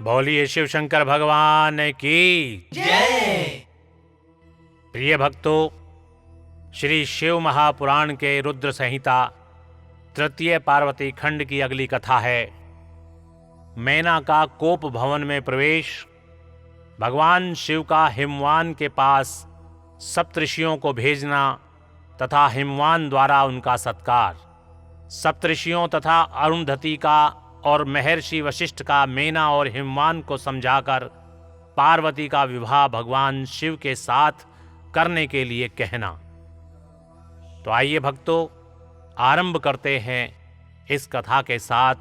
बोलिए शिव शंकर भगवान की जय। प्रिय भक्तों, श्री शिव महापुराण के रुद्र संहिता तृतीय पार्वती खंड की अगली कथा है। मैना का कोप भवन में प्रवेश, भगवान शिव का हिमवान के पास सप्तऋषियों को भेजना तथा हिमवान द्वारा उनका सत्कार। सप्तऋषियों तथा अरुंधति का और महर्षि वशिष्ठ का मैना और हिमवान को समझाकर पार्वती का विवाह भगवान शिव के साथ करने के लिए कहना। तो आइए भक्तों, आरंभ करते हैं इस कथा के साथ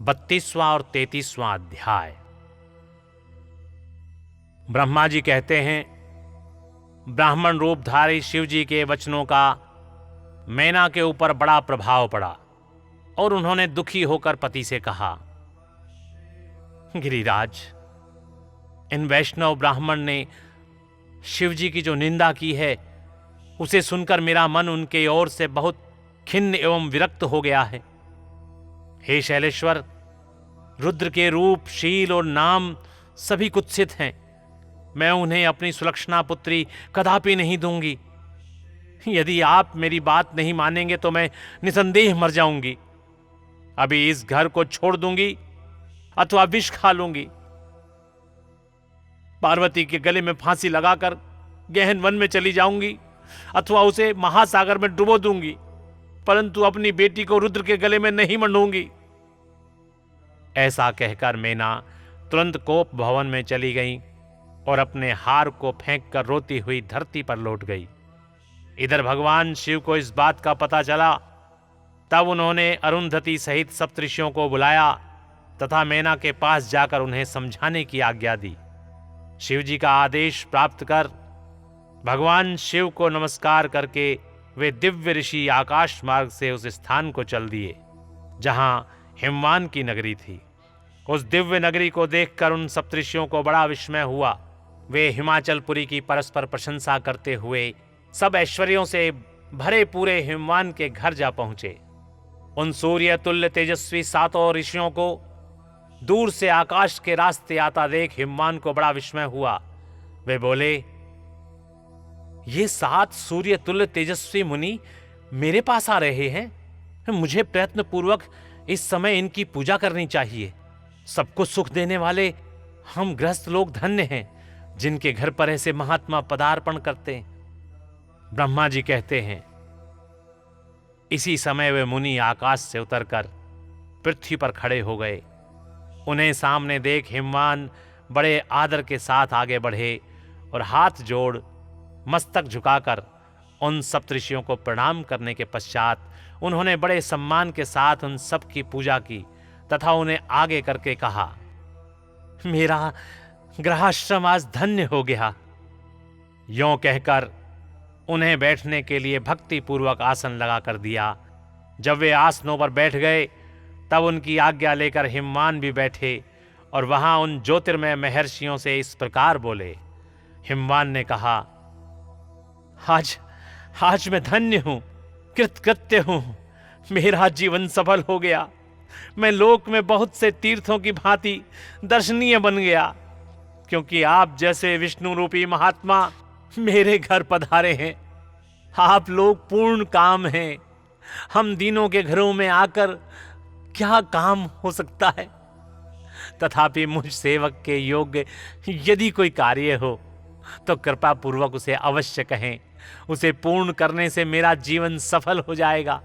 32वां और 33वां अध्याय। ब्रह्मा जी कहते हैं, ब्राह्मण रूपधारी शिव जी के वचनों का मैना के ऊपर बड़ा प्रभाव पड़ा और उन्होंने दुखी होकर पति से कहा, गिरिराज, इन वैष्णव ब्राह्मण ने शिव जी की जो निंदा की है उसे सुनकर मेरा मन उनके ओर से बहुत खिन्न एवं विरक्त हो गया है। हे शैलेश्वर, रुद्र के रूप, शील और नाम सभी कुत्सित हैं। मैं उन्हें अपनी सुलक्षणा पुत्री कदापि नहीं दूंगी। यदि आप मेरी बात नहीं मानेंगे तो मैं निसंदेह मर जाऊंगी। अभी इस घर को छोड़ दूंगी अथवा विष खा लूंगी। पार्वती के गले में फांसी लगाकर गहन वन में चली जाऊंगी अथवा उसे महासागर में डुबो दूंगी, परंतु अपनी बेटी को रुद्र के गले में नहीं मंडूंगी। ऐसा कहकर मैना तुरंत कोप भवन में चली गई और अपने हार को फेंककर रोती हुई धरती पर लौट गई। इधर भगवान शिव को इस बात का पता चला, तब उन्होंने अरुंधति सहित सप्तऋषियों को बुलाया तथा मैना के पास जाकर उन्हें समझाने की आज्ञा दी। शिव जी का आदेश प्राप्त कर भगवान शिव को नमस्कार करके वे दिव्य ऋषि आकाश मार्ग से उस स्थान को चल दिए जहां हिमवान की नगरी थी। उस दिव्य नगरी को देखकर उन सप्तऋषियों को बड़ा विस्मय हुआ। वे हिमाचलपुरी की परस्पर प्रशंसा करते हुए सब ऐश्वर्यों से भरे पूरे हिमवान के घर जा पहुंचे। उन सूर्य तुल्य तेजस्वी सातों ऋषियों को दूर से आकाश के रास्ते आता देख हिमवान को बड़ा विस्मय हुआ। वे बोले, ये 7 सूर्य तुल्य तेजस्वी मुनि मेरे पास आ रहे हैं। मुझे प्रयत्न पूर्वक इस समय इनकी पूजा करनी चाहिए। सबको सुख देने वाले हम गृहस्थ लोग धन्य हैं, जिनके घर पर ऐसे महात्मा पदार्पण करते हैं। ब्रह्मा जी कहते हैं, इसी समय वे मुनि आकाश से उतरकर पृथ्वी पर खड़े हो गए। उन्हें सामने देख हिमवान बड़े आदर के साथ आगे बढ़े और हाथ जोड़ मस्तक झुकाकर उन सप्तऋषियों को प्रणाम करने के पश्चात उन्होंने बड़े सम्मान के साथ उन सब की पूजा की तथा उन्हें आगे करके कहा, मेरा गृहाश्रम आज धन्य हो गया। यों कहकर उन्हें बैठने के लिए भक्ति पूर्वक आसन लगा कर दिया। जब वे आसनों पर बैठ गए तब उनकी आज्ञा लेकर हिमवान भी बैठे और वहां उन ज्योतिर्मय महर्षियों से इस प्रकार बोले। हिमवान ने कहा, आज मैं धन्य हूं, कृतकृत्य हूं। मेरा जीवन सफल हो गया। मैं लोक में बहुत से तीर्थों की भांति दर्शनीय बन गया, क्योंकि आप जैसे विष्णु रूपी महात्मा मेरे घर पधारे हैं। आप लोग पूर्ण काम हैं। हम दीनों के घरों में आकर क्या काम हो सकता है। तथापि मुझ सेवक के योग्य यदि कोई कार्य हो तो कृपा पूर्वक उसे अवश्य कहें। उसे पूर्ण करने से मेरा जीवन सफल हो जाएगा।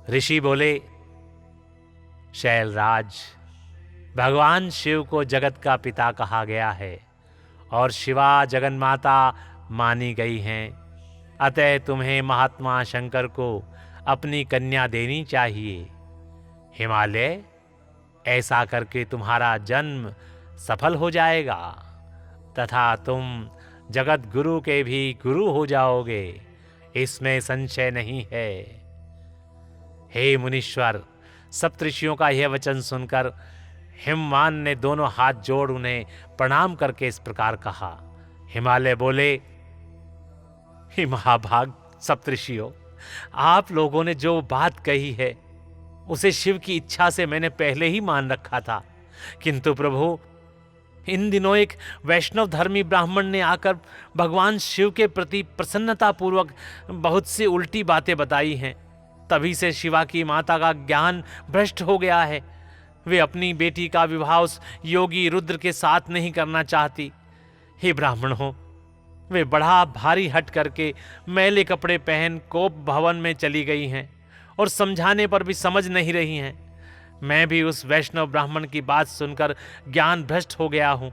ऋषि बोले, शैलराज, भगवान शिव को जगत का पिता कहा गया है और शिवा जगन्माता मानी गई हैं। अतः तुम्हें महात्मा शंकर को अपनी कन्या देनी चाहिए। हिमालय, ऐसा करके तुम्हारा जन्म सफल हो जाएगा तथा तुम जगत गुरु के भी गुरु हो जाओगे, इसमें संशय नहीं है। हे मुनीश्वर, सप्तऋषियों का यह वचन सुनकर हिमवान ने दोनों हाथ जोड़ उन्हें प्रणाम करके इस प्रकार कहा। हिमालय बोले, हे महाभाग सप्तऋषियों, आप लोगों ने जो बात कही है उसे शिव की इच्छा से मैंने पहले ही मान रखा था, किंतु प्रभु इन दिनों एक वैष्णव धर्मी ब्राह्मण ने आकर भगवान शिव के प्रति प्रसन्नता पूर्वक बहुत सी उल्टी बातें बताई हैं। तभी से शिवा की माता का ज्ञान भ्रष्ट हो गया है। वे अपनी बेटी का विवाह उस योगी रुद्र के साथ नहीं करना चाहती। हे ब्राह्मण हो, वे बड़ा भारी हट करके मैले कपड़े पहन कोप भवन में चली गई हैं और समझाने पर भी समझ नहीं रही हैं। मैं भी उस वैष्णव ब्राह्मण की बात सुनकर ज्ञान भ्रष्ट हो गया हूं।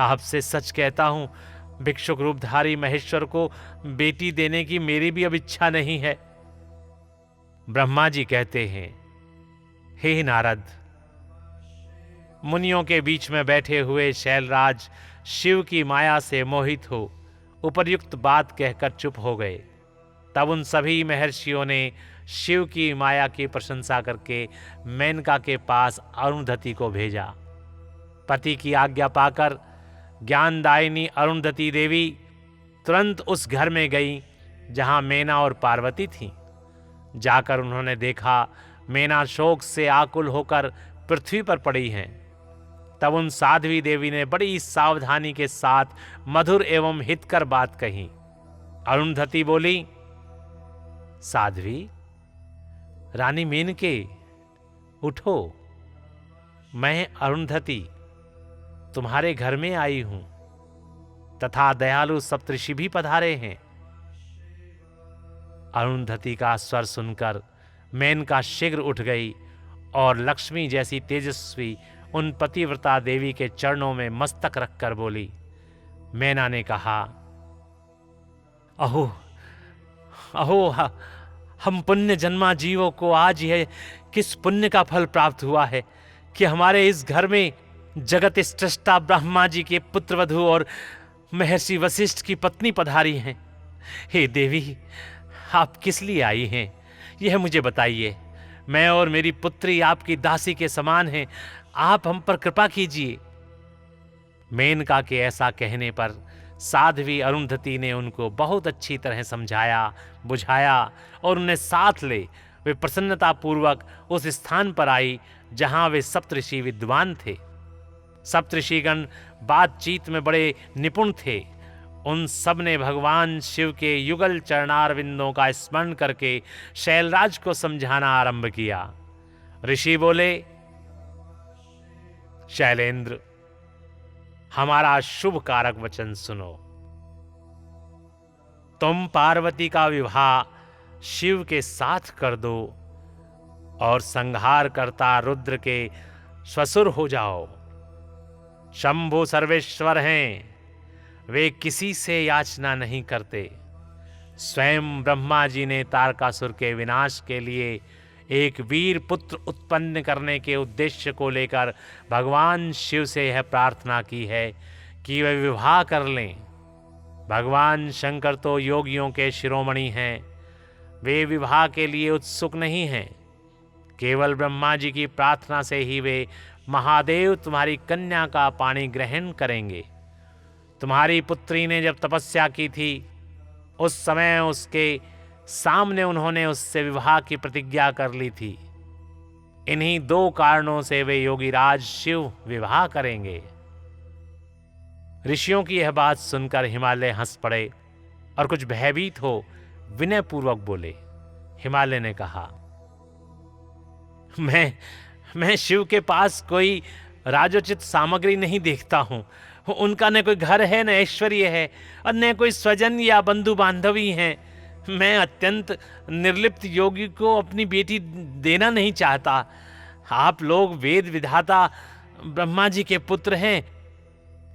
आपसे सच कहता हूं, भिक्षुक रूपधारी महेश्वर को बेटी देने की मेरी भी अब इच्छा नहीं है। ब्रह्मा जी कहते हैं, हे नारद, मुनियों के बीच में बैठे हुए शैलराज शिव की माया से मोहित हो उपर्युक्त बात कहकर चुप हो गए। तब उन सभी महर्षियों ने शिव की माया की प्रशंसा करके मेनका के पास अरुंधति को भेजा। पति की आज्ञा पाकर ज्ञानदायिनी अरुंधति देवी तुरंत उस घर में गई जहां मेना और पार्वती थीं। जाकर उन्होंने देखा मेना शोक से आकुल होकर पृथ्वी पर पड़ी हैं। तब उन साध्वी देवी ने बड़ी सावधानी के साथ मधुर एवं हितकर बात कही। अरुंधति बोली, साध्वी रानी मेनके, उठो, मैं अरुंधति तुम्हारे घर में आई हूं तथा दयालु सप्तऋषि भी पधारे हैं। अरुंधति का स्वर सुनकर मेनका शीघ्र उठ गई और लक्ष्मी जैसी तेजस्वी उन पतिव्रता देवी के चरणों में मस्तक रखकर बोली। मेना ने कहा, अहो अहो, हम पुण्य जन्मा जीवों को आज यह किस पुण्य का फल प्राप्त हुआ है कि हमारे इस घर में जगत स्रष्टा ब्रह्मा जी के पुत्रवधू और महर्षि वशिष्ठ की पत्नी पधारी हैं। हे देवी, आप किस लिए आई हैं, यह मुझे बताइए। मैं और मेरी पुत्री आपकी दासी के समान हैं, आप हम पर कृपा कीजिए। मेनका के ऐसा कहने पर साध्वी अरुंधति ने उनको बहुत अच्छी तरह समझाया बुझाया और उन्हें साथ ले वे प्रसन्नता पूर्वक उस स्थान पर आई जहां वे सप्तऋषि विद्वान थे। सप्तऋषिगण बातचीत में बड़े निपुण थे। उन सब ने भगवान शिव के युगल चरणारविंदों का स्मरण करके शैलराज को समझाना आरंभ किया। ऋषि बोले, शैलेंद्र, हमारा शुभ कारक वचन सुनो। तुम पार्वती का विवाह शिव के साथ कर दो और संहार करता रुद्र के ससुर हो जाओ। शंभु सर्वेश्वर हैं, वे किसी से याचना नहीं करते। स्वयं ब्रह्मा जी ने तारकासुर के विनाश के लिए एक वीर पुत्र उत्पन्न करने के उद्देश्य को लेकर भगवान शिव से यह प्रार्थना की है कि वे विवाह कर लें। भगवान शंकर तो योगियों के शिरोमणि हैं, वे विवाह के लिए उत्सुक नहीं हैं। केवल ब्रह्मा जी की प्रार्थना से ही वे महादेव तुम्हारी कन्या का पाणी ग्रहण करेंगे। तुम्हारी पुत्री ने जब तपस्या की थी उस समय उसके सामने उन्होंने उससे विवाह की प्रतिज्ञा कर ली थी। इन्हीं दो कारणों से वे योगीराज शिव विवाह करेंगे। ऋषियों की यह बात सुनकर हिमालय हंस पड़े और कुछ भयभीत हो विनय पूर्वक बोले। हिमालय ने कहा, मैं शिव के पास कोई राजोचित सामग्री नहीं देखता हूं। उनका न कोई घर है, न ऐश्वर्य है और न कोई स्वजन या बंधु बांधवी हैं। मैं अत्यंत निर्लिप्त योगी को अपनी बेटी देना नहीं चाहता। आप लोग वेद विधाता ब्रह्मा जी के पुत्र हैं,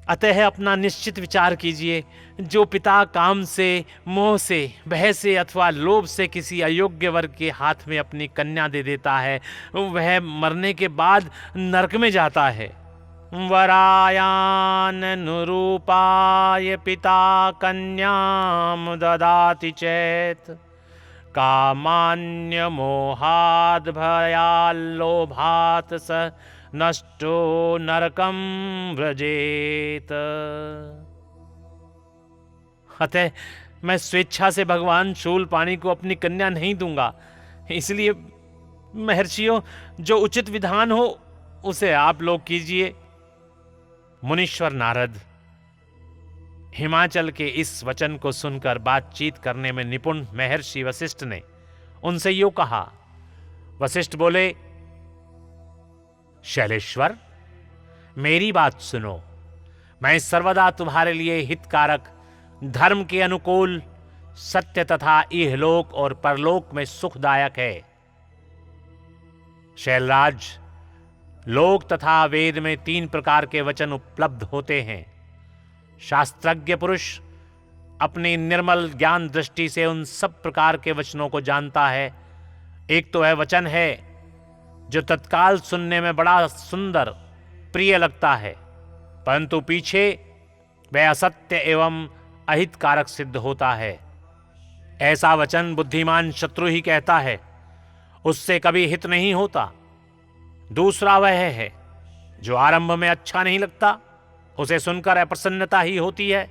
अतः अपना निश्चित विचार कीजिए। जो पिता काम से, मोह से, भय से अथवा लोभ से किसी अयोग्य वर्ग के हाथ में अपनी कन्या दे देता है वह मरने के बाद नरक में जाता है। वरायान नुरूपाय पिता कन्याम ददाति चेत कामान्य मोहाद भयाल्लोभात स नष्टो नरकम व्रजेत। अतः मैं स्वेच्छा से भगवान शूलपाणि को अपनी कन्या नहीं दूंगा। इसलिए महर्षियों, जो उचित विधान हो उसे आप लोग कीजिए। मुनीश्वर नारद हिमाचल के इस वचन को सुनकर बातचीत करने में निपुण महर्षि वशिष्ठ ने उनसे यूं कहा। वशिष्ठ बोले, शैलेश्वर, मेरी बात सुनो। मैं सर्वदा तुम्हारे लिए हितकारक, धर्म के अनुकूल, सत्य तथा इहलोक और परलोक में सुखदायक है। शैलराज, लोक तथा वेद में 3 प्रकार के वचन उपलब्ध होते हैं। शास्त्रज्ञ पुरुष अपनी निर्मल ज्ञान दृष्टि से उन सब प्रकार के वचनों को जानता है। एक तो वह वचन है जो तत्काल सुनने में बड़ा सुंदर, प्रिय लगता है, परंतु पीछे वह असत्य एवं अहितकारक सिद्ध होता है। ऐसा वचन बुद्धिमान शत्रु ही कहता है, उससे कभी हित नहीं होता। दूसरा वह है जो आरंभ में अच्छा नहीं लगता, उसे सुनकर अप्रसन्नता ही होती है,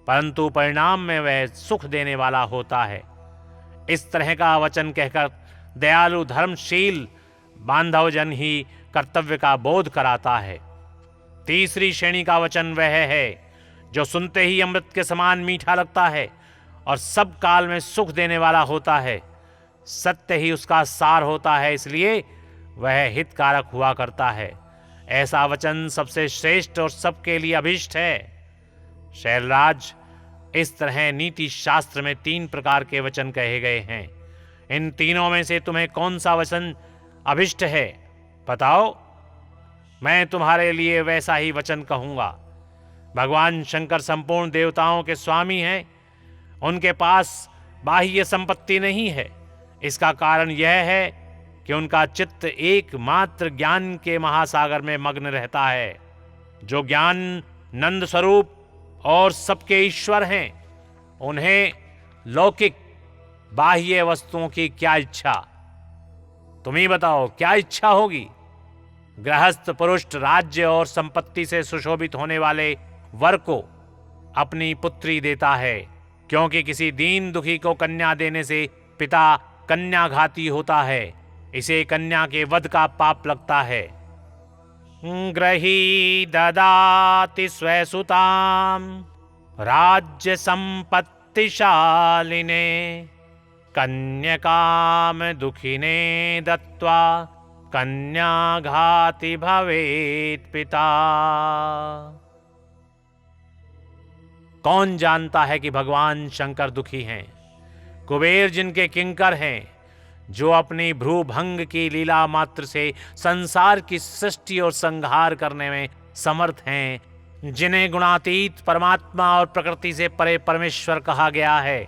परंतु परिणाम में वह सुख देने वाला होता है। इस तरह का वचन कहकर दयालु, धर्मशील बांधवजन ही कर्तव्य का बोध कराता है। तीसरी श्रेणी का वचन वह है जो सुनते ही अमृत के समान मीठा लगता है और सब काल में सुख देने वाला होता है। सत्य ही उसका सार होता है, इसलिए वह हितकारक हुआ करता है। ऐसा वचन सबसे श्रेष्ठ और सबके लिए अभिष्ट है। शैलराज, इस तरह नीति शास्त्र में 3 प्रकार के वचन कहे गए हैं। इन तीनों में से तुम्हें कौन सा वचन अभिष्ट है, बताओ। मैं तुम्हारे लिए वैसा ही वचन कहूंगा। भगवान शंकर संपूर्ण देवताओं के स्वामी हैं। उनके पास बाह्य संपत्ति नहीं है। इसका कारण यह है कि उनका चित्त एकमात्र ज्ञान के महासागर में मग्न रहता है। जो ज्ञान नंद स्वरूप और सबके ईश्वर हैं, उन्हें लौकिक बाह्य वस्तुओं की क्या इच्छा? तुम ही बताओ, क्या इच्छा होगी? गृहस्थ पुरुष राज्य और संपत्ति से सुशोभित होने वाले वर को अपनी पुत्री देता है, क्योंकि किसी दीन दुखी को कन्या देने से पिता कन्याघाती होता है। इसे कन्या के वध का पाप लगता है। ग्रही ददाति स्वसुताम राज्य संपत्तिशालिने कन्यकाम दुखिने दत्वा कन्याघाती भवेत् पिता। कौन जानता है कि भगवान शंकर दुखी हैं? कुबेर जिनके किंकर हैं, जो अपनी भ्रूभंग की लीला मात्र से संसार की सृष्टि और संहार करने में समर्थ हैं, जिन्हें गुणातीत परमात्मा और प्रकृति से परे परमेश्वर कहा गया है,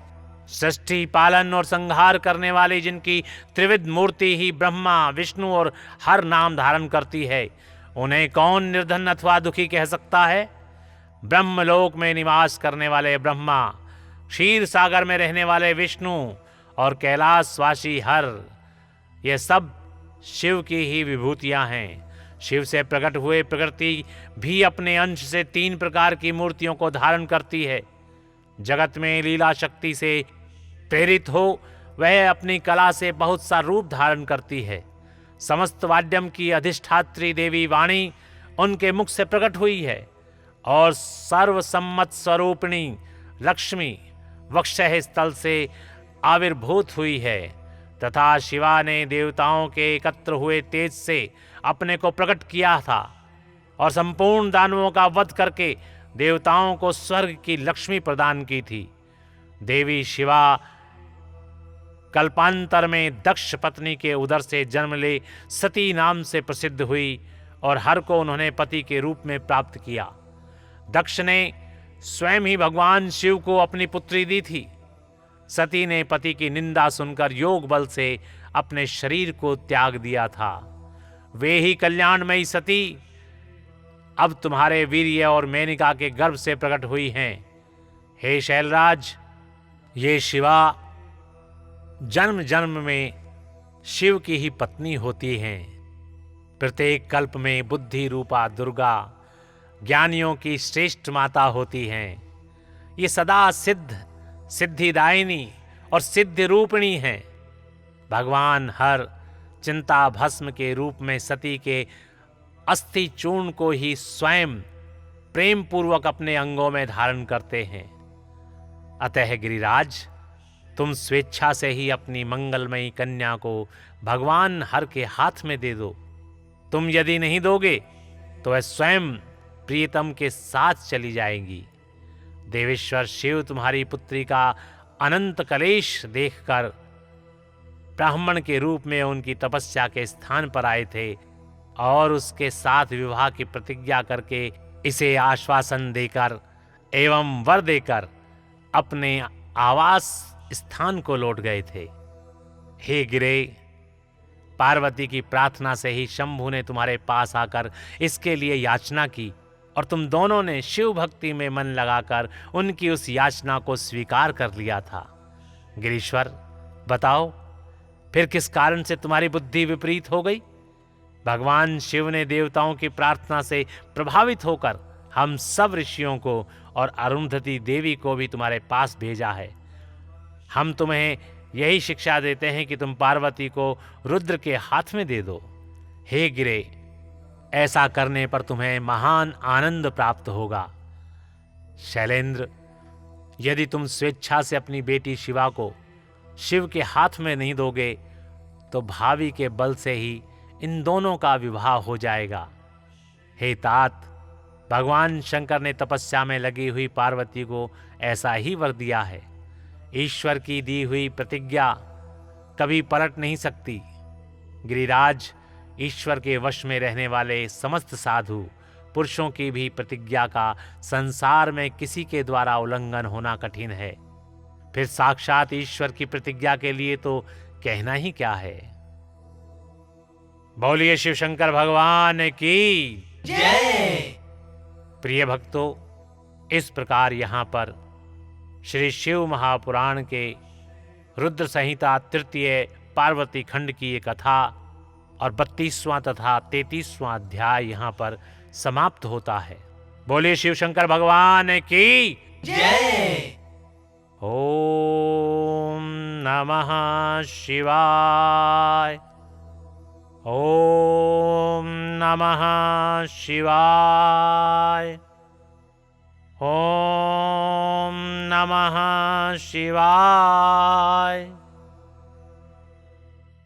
सृष्टि पालन और संहार करने वाली जिनकी त्रिविध मूर्ति ही ब्रह्मा, विष्णु और हर नाम धारण करती है, उन्हें कौन निर्धन अथवा दुखी कह सकता है? ब्रह्मलोक में निवास करने वाले ब्रह्मा, क्षीर सागर में रहने वाले विष्णु और कैलाशवासी हर, ये सब शिव की ही विभूतियां हैं। शिव से प्रकट हुए प्रकृति भी अपने अंश से 3 प्रकार की मूर्तियों को धारण करती है। जगत में लीला शक्ति से प्रेरित हो वह अपनी कला से बहुत सा रूप धारण करती है। समस्त वाद्यम की अधिष्ठात्री देवी वाणी उनके मुख से प्रकट हुई है और सर्वसम्मत स्वरूपिणी लक्ष्मी वक्षः स्थल से आविर्भूत हुई है, तथा शिवा ने देवताओं के एकत्र हुए तेज से अपने को प्रकट किया था और संपूर्ण दानवों का वध करके देवताओं को स्वर्ग की लक्ष्मी प्रदान की थी। देवी शिवा कल्पांतर में दक्ष पत्नी के उदर से जन्म ले सती नाम से प्रसिद्ध हुई और हर को उन्होंने पति के रूप में प्राप्त किया। दक्ष ने स्वयं ही भगवान शिव को अपनी पुत्री दी थी। सती ने पति की निंदा सुनकर योग बल से अपने शरीर को त्याग दिया था। वे ही कल्याणमयी सती अब तुम्हारे वीर्य और मेनका के गर्भ से प्रकट हुई हैं। हे शैलराज, ये शिवा जन्म जन्म में शिव की ही पत्नी होती हैं। प्रत्येक कल्प में बुद्धि रूपा दुर्गा ज्ञानियों की श्रेष्ठ माता होती हैं। ये सदा सिद्ध सिद्धिदायिनी और सिद्धि रूपिणी हैं। भगवान हर चिंता भस्म के रूप में सती के अस्थि चूर्ण को ही स्वयं प्रेम पूर्वक अपने अंगों में धारण करते हैं। अतः गिरिराज, तुम स्वेच्छा से ही अपनी मंगलमयी कन्या को भगवान हर के हाथ में दे दो। तुम यदि नहीं दोगे तो वह स्वयं प्रियतम के साथ चली जाएंगी। देवेश्वर शिव तुम्हारी पुत्री का अनंत कलेश देखकर ब्राह्मण के रूप में उनकी तपस्या के स्थान पर आए थे और उसके साथ विवाह की प्रतिज्ञा करके इसे आश्वासन देकर एवं वर देकर अपने आवास स्थान को लौट गए थे। हे गिरे, पार्वती की प्रार्थना से ही शंभु ने तुम्हारे पास आकर इसके लिए याचना की और तुम दोनों ने शिव भक्ति में मन लगाकर उनकी उस याचना को स्वीकार कर लिया था। गिरीश्वर, बताओ फिर किस कारण से तुम्हारी बुद्धि विपरीत हो गई? भगवान शिव ने देवताओं की प्रार्थना से प्रभावित होकर हम सब ऋषियों को और अरुंधति देवी को भी तुम्हारे पास भेजा है। हम तुम्हें यही शिक्षा देते हैं कि तुम पार्वती को रुद्र के हाथ में दे दो। हे गिरे, ऐसा करने पर तुम्हें महान आनंद प्राप्त होगा। शैलेंद्र, यदि तुम स्वेच्छा से अपनी बेटी शिवा को शिव के हाथ में नहीं दोगे तो भावी के बल से ही इन दोनों का विवाह हो जाएगा। हे तात, भगवान शंकर ने तपस्या में लगी हुई पार्वती को ऐसा ही वर दिया है। ईश्वर की दी हुई प्रतिज्ञा कभी पलट नहीं सकती। गिरिराज, ईश्वर के वश में रहने वाले समस्त साधु पुरुषों की भी प्रतिज्ञा का संसार में किसी के द्वारा उल्लंघन होना कठिन है। फिर साक्षात ईश्वर की प्रतिज्ञा के लिए तो कहना ही क्या है। बोलिए शिव शंकर भगवान की जय। प्रिय भक्तों, इस प्रकार यहाँ पर श्री शिव महापुराण के रुद्र संहिता तृतीय पार्वती खंड की ये कथा और 32वां तथा 33वां अध्याय यहाँ पर समाप्त होता है। बोलिए शिव शंकर भगवान की जय। ओम नमः शिवाय। ओम नमः शिवाय। ओम नमः शिवाय।